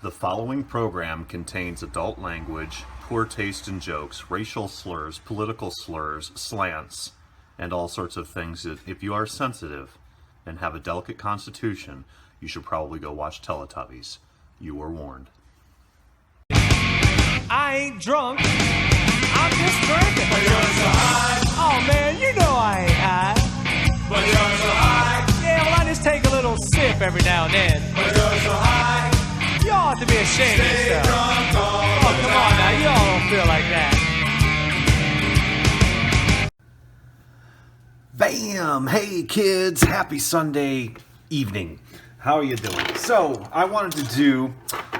The following program contains adult language, poor taste in jokes, racial slurs, political slurs, slants, and all sorts of things that if you are sensitive and have a delicate constitution, you should probably go watch Teletubbies. You were warned. I ain't drunk, I'm just drinking. But you're so high. Oh man, you know I ain't high. But you're so high. Yeah, well I just take a little sip every now and then. But you're so high. You ought to be ashamed of Stay yourself. drunk all Oh, the come time. on now, you all don't feel like that. Bam! Hey kids, happy Sunday evening. How are you doing? So, I wanted to do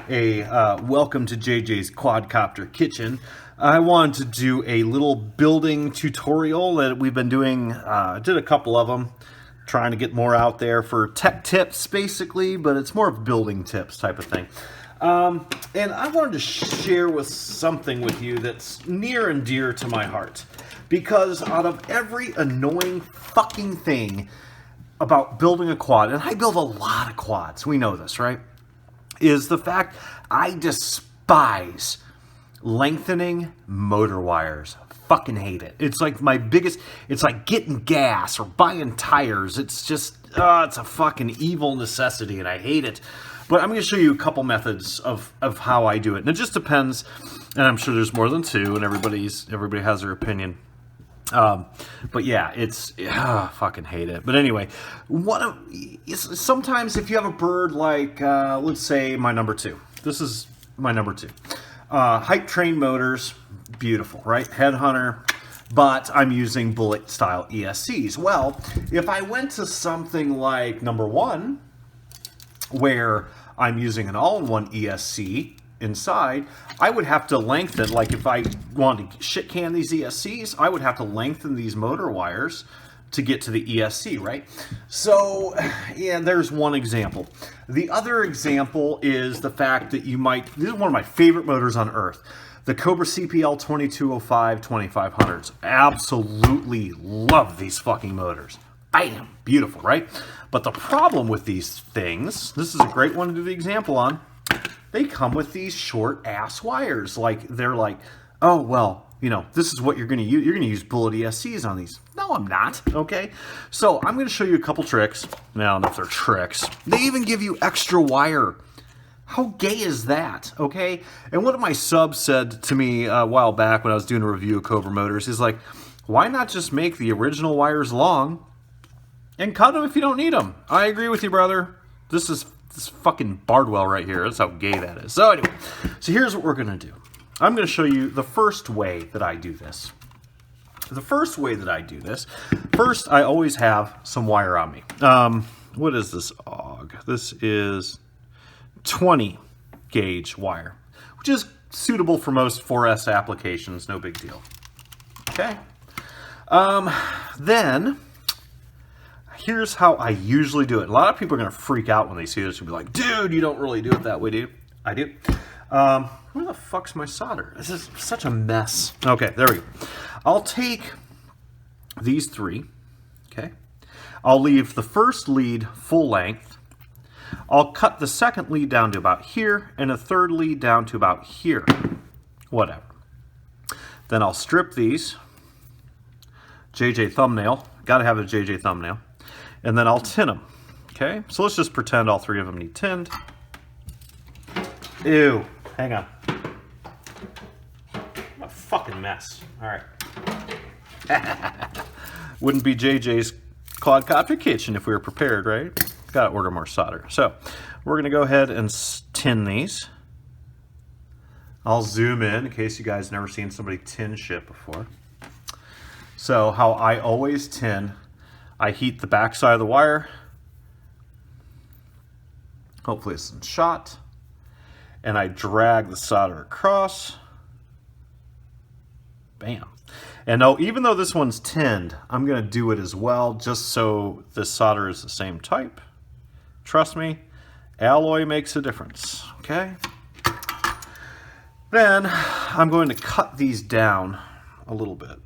a welcome to JJ's Quadcopter Kitchen. I wanted to do a little building tutorial that we've been doing. I did a couple of them, trying to get more out there for tech tips basically, but it's more of building tips type of thing. And I wanted to share with something with you that's near and dear to my heart. Because out of every annoying fucking thing about building a quad, and I build a lot of quads, we know this, right? Is the fact I despise lengthening motor wires. Fucking hate it. It's like my biggest, it's like getting gas or buying tires. It's just, it's a fucking evil necessity and I hate it. But I'm going to show you a couple methods of how I do it. And it just depends, and I'm sure there's more than two and everybody has their opinion. But yeah, it's, fucking hate it. But anyway, sometimes if you have a bird like, let's say my number two. This is my number two. Hype train motors, beautiful, right? Headhunter, but I'm using bullet style ESCs. Well, if I went to something like number one, where I'm using an all-in-one ESC inside, I would have to lengthen, like if I wanted to shit can these ESCs, I would have to lengthen these motor wires to get to the ESC, right? So, yeah, there's one example. The other example is the fact that you might, this is one of my favorite motors on earth, the Cobra CPL 2205 2500s. Absolutely love these fucking motors. Bam! Beautiful, right? But the problem with these things, this is a great one to do the example on, they come with these short ass wires. Like, they're like, oh, well, you know, this is what you're going to use. You're going to use bullet ESCs on these. No, I'm not. Okay. So I'm going to show you a couple tricks. Now, I don't know if they're tricks. They even give you extra wire. How gay is that? Okay. And one of my subs said to me a while back when I was doing a review of Cobra motors, he's like, why not just make the original wires long and cut them if you don't need them? I agree with you, brother. This is fucking Bardwell right here. That's how gay that is. So anyway, so here's what we're going to do. I'm going to show you the first way that I do this. The first way that I do this, first I always have some wire on me. What is this AUG? This is 20 gauge wire, which is suitable for most 4S applications. No big deal. Okay. Then here's how I usually do it. A lot of people are going to freak out when they see this. They'll be like, dude, you don't really do it that way, do you? I do. Where the fuck's my solder? This is such a mess. Okay, there we go. I'll take these three, okay? I'll leave the first lead full length. I'll cut the second lead down to about here and a third lead down to about here. Whatever. Then I'll strip these. JJ thumbnail. Gotta have a JJ thumbnail. And then I'll tin them. Okay? So let's just pretend all three of them need tinned. Ew. Hang on. I'm a fucking mess. Alright. Wouldn't be JJ's Quadcopter Kitchen if we were prepared, right? Gotta order more solder. So, we're gonna go ahead and tin these. I'll zoom in case you guys never seen somebody tin shit before. So, how I always tin, I heat the back side of the wire. Hopefully it's in shot. And I drag the solder across. Bam. And now, even though this one's tinned, I'm going to do it as well, just so this solder is the same type. Trust me, alloy makes a difference, okay? Then, I'm going to cut these down a little bit.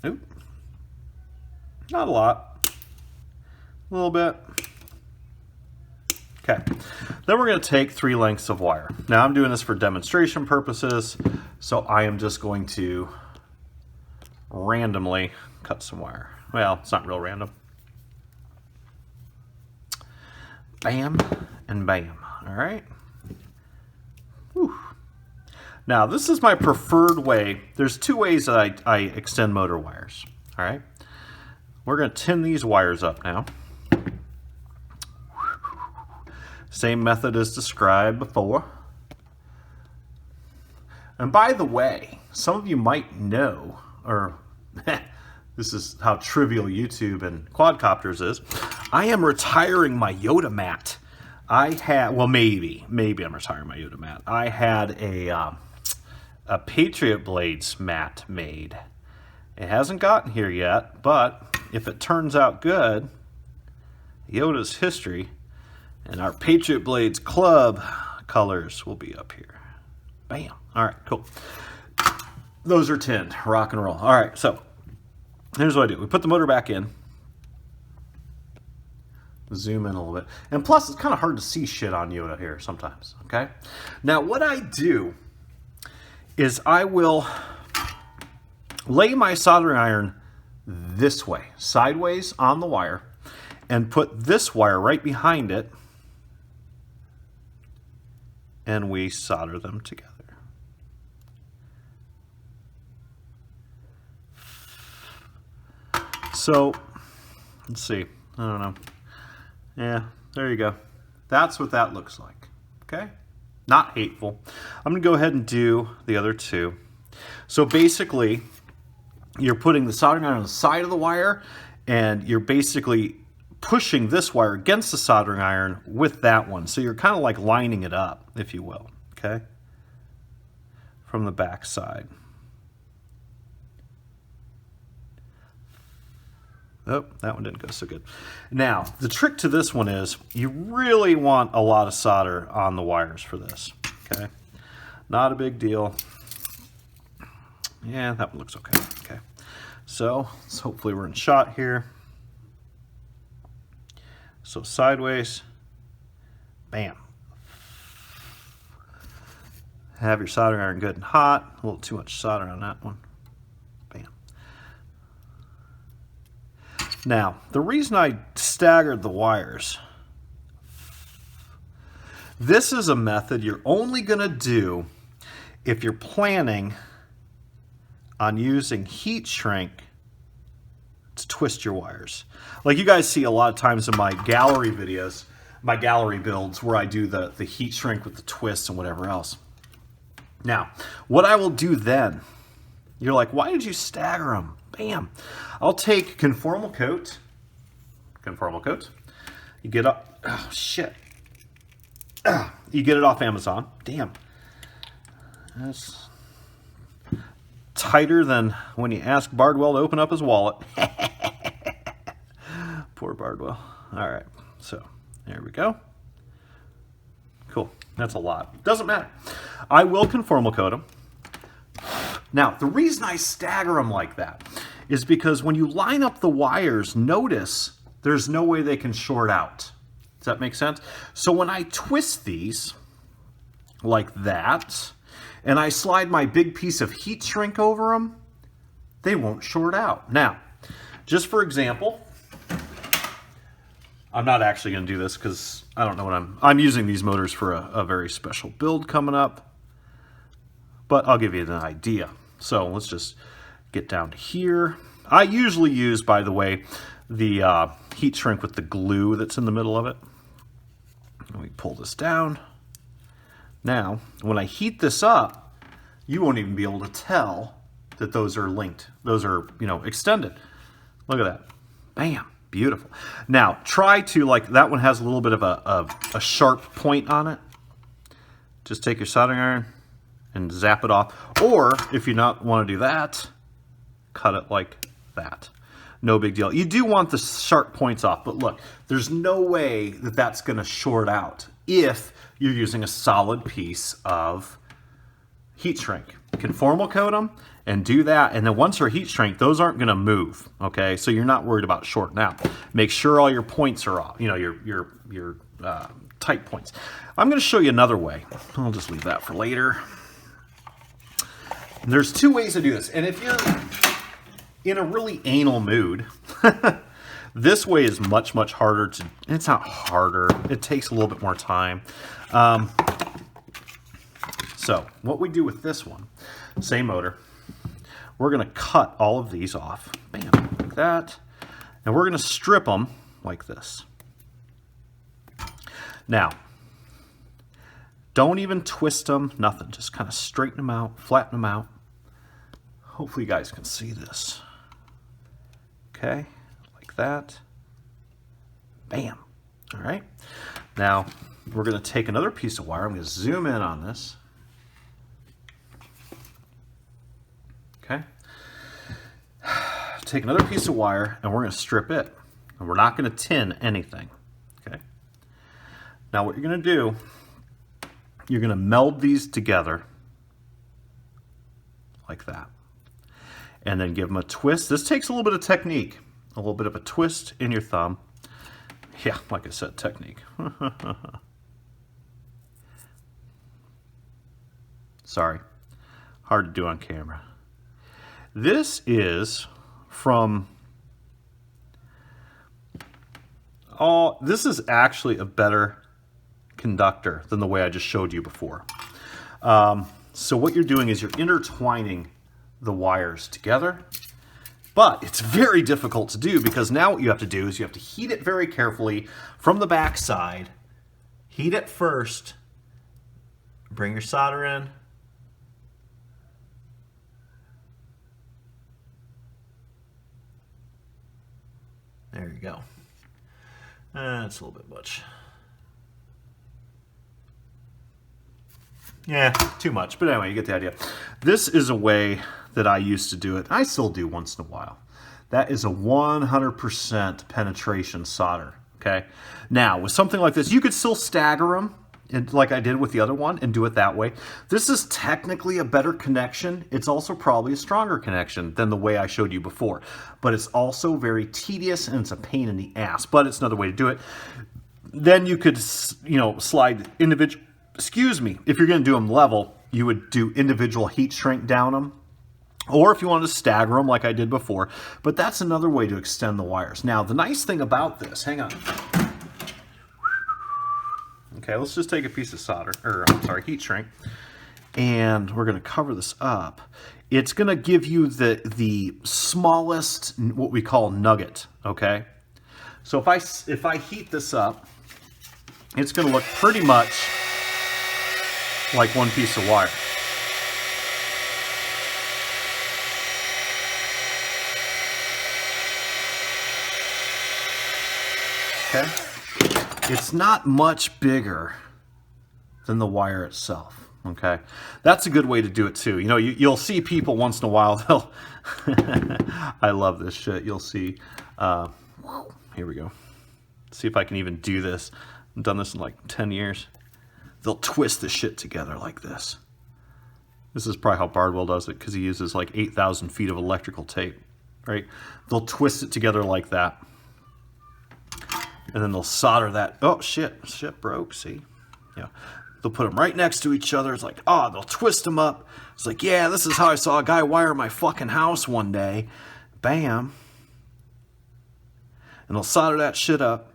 Oop. Not a lot. A little bit. Okay, then we're going to take 3 lengths of wire. Now I'm doing this for demonstration purposes, so I am just going to randomly cut some wire. Well, it's not real random. Bam and bam. All right. Whew. Now this is my preferred way. There's 2 ways that I extend motor wires. All right. We're going to tin these wires up now. Same method as described before. And by the way, some of you might know, or this is how trivial YouTube and quadcopters is, I am retiring my Yoda mat. I had, well, maybe I'm retiring my Yoda mat. I had a Patriot Blades mat made. It hasn't gotten here yet, but if it turns out good, Yoda's history and our Patriot Blades Club colors will be up here. Bam. All right, cool. Those are tinned, rock and roll. All right, so here's what I do. We put the motor back in. Zoom in a little bit. And plus, it's kind of hard to see shit on Yoda here sometimes, okay? Now, what I do is I will lay my soldering iron this way, sideways on the wire, and put this wire right behind it, and we solder them together. So, let's see. I don't know. Yeah, there you go. That's what that looks like. Okay? Not hateful. I'm going to go ahead and do the other 2. So basically, you're putting the soldering iron on the side of the wire, and you're basically pushing this wire against the soldering iron with that one. So you're kind of like lining it up, if you will, okay? From the back side. Oh, that one didn't go so good. Now, the trick to this one is you really want a lot of solder on the wires for this, okay? Not a big deal. Yeah, that one looks okay. Okay, so hopefully we're in shot here. So sideways, bam. Have your soldering iron good and hot. A little too much solder on that one. Bam. Now, the reason I staggered the wires, this is a method you're only going to do if you're planning on using heat shrink to twist your wires. Like you guys see a lot of times in my gallery videos, my gallery builds where I do the heat shrink with the twists and whatever else. Now, what I will do then, you're like, why did you stagger them? Bam. I'll take conformal coat. You get up, oh shit. You get it off Amazon. Damn. That's tighter than when you ask Bardwell to open up his wallet. Poor Bardwell. All right, so there we go. Cool, that's a lot. Doesn't matter. I will conformal coat them. Now, the reason I stagger them like that is because when you line up the wires, notice there's no way they can short out. Does that make sense? So when I twist these like that, and I slide my big piece of heat shrink over them, they won't short out. Now, just for example, I'm not actually going to do this because I don't know what I'm using these motors for a very special build coming up, but I'll give you an idea. So let's just get down to here. I usually use, by the way, the heat shrink with the glue that's in the middle of it. And we pull this down. Now, when I heat this up, you won't even be able to tell that those are linked. Those are, extended. Look at that. Bam. Beautiful. Now, try to, that one has a little bit of a sharp point on it. Just take your soldering iron and zap it off. Or, if you not want to do that, cut it like that. No big deal. You do want the sharp points off, but look, there's no way that that's going to short out if you're using a solid piece of heat shrink. Conformal coat them and do that. And then once they're heat shrink, those aren't going to move. Okay, so you're not worried about shorting out. Make sure all your points are off. You know, your tight points. I'm going to show you another way. I'll just leave that for later. There's two ways to do this. And if you're in a really anal mood, this way is much, much harder to, it's not harder, it takes a little bit more time. So what we do with this one, same motor, we're going to cut all of these off, bam, like that, and we're going to strip them like this. Now, don't even twist them, nothing, just kind of straighten them out, flatten them out. Hopefully you guys can see this. Okay, like that. Bam. All right. Now, we're going to take another piece of wire. I'm going to zoom in on this. Okay. Take another piece of wire, and we're going to strip it. And we're not going to tin anything. Okay. Now, what you're going to do, you're going to meld these together like that. And then give them a twist. This takes a little bit of technique. A little bit of a twist in your thumb. Yeah, like I said, technique. Sorry. Hard to do on camera. This is from... Oh, this is actually a better conductor than the way I just showed you before. So what you're doing is you're intertwining the wires together, but it's very difficult to do because now what you have to do is you have to heat it very carefully from the back side. Heat it first, bring your solder in, there you go. That's a little bit much. Yeah, too much, but anyway, you get the idea. This is a way that I used to do it. I still do once in a while. That is a 100% penetration solder, okay? Now, with something like this, you could still stagger them, like I did with the other one, and do it that way. This is technically a better connection. It's also probably a stronger connection than the way I showed you before. But it's also very tedious, and it's a pain in the ass, but it's another way to do it. Then you could, you know, slide individual... Excuse me, if you're going to do them level, you would do individual heat shrink down them. Or if you wanted to stagger them like I did before. But that's another way to extend the wires. Now, the nice thing about this, hang on. Okay, let's just take a piece of solder, or I'm sorry, heat shrink. And we're going to cover this up. It's going to give you the smallest, what we call nugget, okay? So if I heat this up, it's going to look pretty much like one piece of wire. Okay? It's not much bigger than the wire itself. Okay? That's a good way to do it too. You know, you'll see people once in a while, they'll... I love this shit. You'll see... here we go. See if I can even do this. I've done this in like 10 years. They'll twist the shit together like this. This is probably how Bardwell does it because he uses like 8,000 feet of electrical tape, right? They'll twist it together like that. And then they'll solder that. Oh, shit broke, see? Yeah. They'll put them right next to each other. It's like, oh, they'll twist them up. It's like, yeah, this is how I saw a guy wire my fucking house one day. Bam. And they'll solder that shit up.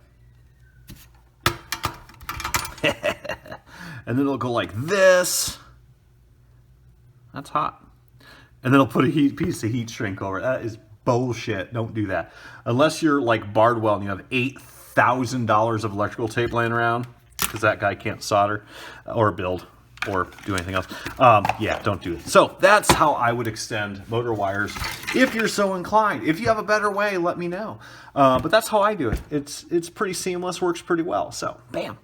And then it'll go like this. That's hot. And then it'll put a piece of heat shrink over it. That is bullshit. Don't do that. Unless you're like Bardwell and you have $8,000 of electrical tape laying around, because that guy can't solder or build or do anything else. Yeah, don't do it. So that's how I would extend motor wires if you're so inclined. If you have a better way, let me know. But that's how I do it. It's pretty seamless, works pretty well. So, bam.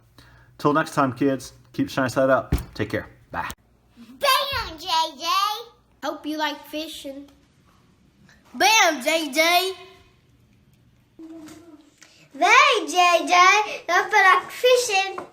Till next time, kids. Keep shining side up. Take care. Bye. Bam, JJ. Hope you like fishing. Bam, JJ. Hey, JJ. Hope you like fishing.